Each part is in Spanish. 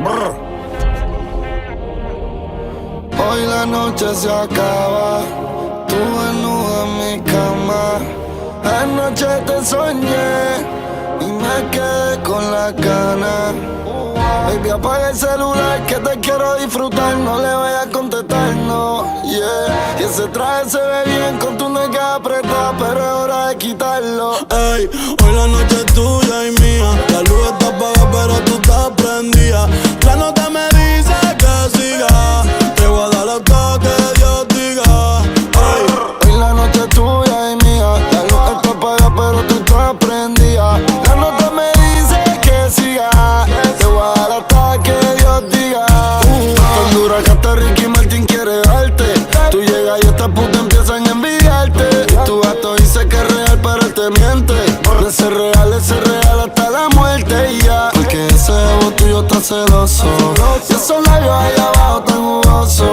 Brr. Hoy la noche se acaba, tú desnuda en mi cama. Anoche te soñé y me quedé con la gana. Baby, apaga el celular que te quiero disfrutar. No le vayas a contestar, no, yeah. Y ese traje se ve bien con tu nalga apretada, pero es hora de quitarlo. Ey, hoy la noche es tuya y mía. La luz está apagada pero tú estás prendida. La nota me dice que siga. Te voy a dar hasta que Dios diga. Ey, hoy la noche es tuya y mía. La luz está apagada pero tú estás prendida. La nota me dice que siga. Te voy a dar hasta que Dios diga. Tan dura que hasta Ricky Martin quiere darte. Tú llegas y estas putas empiezan a envidiarte. Tu gato dice que es real pero él te miente. De ser real hasta la muerte y ya. Porque ese ego tuyo está celoso y esos labios allá abajo tan jugosos.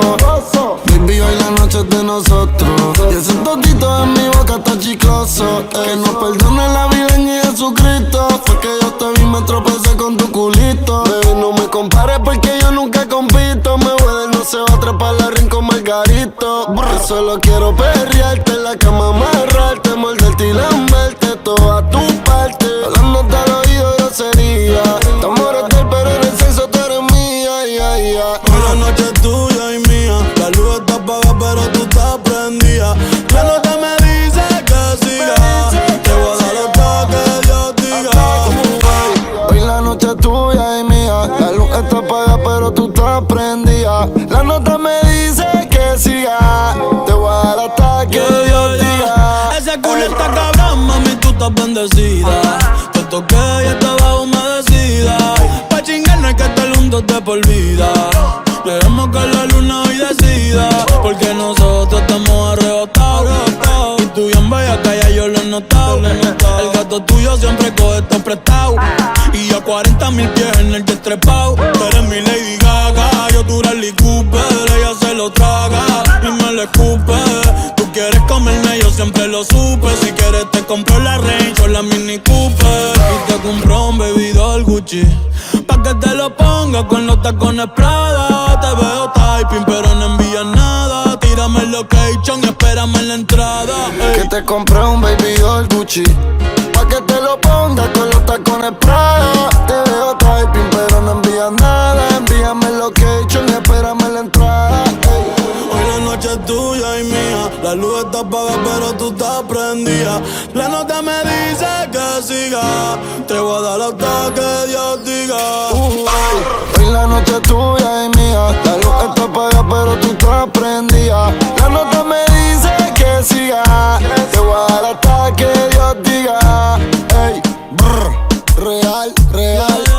Baby, hoy la noche es de nosotros y ese totito en mi boca está chicloso. Que nos perdone la vida en Jesucristo. Fue que yo te vi, me tropecé con tu culito. Baby, no me compares porque yo nunca compito. Me voy no se va a trepar la ring con Margarito. Yo solo quiero perrearte en la cama, amarrarte, morderte y lamberte toda tu parte. Hablándote al oído grosería. Te amores del pero en el sexo tú eres mía, yeah, yeah. hoy la noche es tuya y mía. La luz está apagada pero tú estás prendida. La nota me dice que siga. Te voy a dar hasta que Dios diga. Hoy la noche es tuya y mía. La luz está apagada pero tú estás prendida. La nota me dice que siga. Te voy a dar hasta que Dios diga. Ese culo está cabrón, mami, tú estás bendecida. Te toqué y estaba humedecida. Pa' chingar no hay que estar juntos de por vida. Dejemos que la luna hoy decida. Porque nosotros estamos arrebatados. Y tú bien bella que ya yo lo he notado. El gato tuyo siempre coge esto prestado. Y a 40.000 pies en el jet trepao. Tú eres mi Lady Gaga, yo tu Bradley Cooper. Ella se lo traga y me lo escupe. Tú quieres comerme, yo siempre lo supe. Si quieres te compro la Range o la Mini Cooper. Y te compro un baby doll Gucci pa' que te lo ponga con los tacones Prada. Te veo typing pero no envías nada. Tírame el location y espérame en la entrada. Que te compré un baby doll Gucci pa' que te lo pongas con los tacones Prada. Te veo typing pero no envías nada. Envíame el location y espérame en la entrada. Hoy la noche es tuya y mía. La luz está apagada pero tú estás prendida. La nota me dice que siga. Te voy a dar hasta que Dios diga. Hoy la noche es tuya y mía. La luz está apagada pero tú estás prendida. La nota me dice que siga. Te voy a dar hasta que Dios diga. Ey, brr, real, real.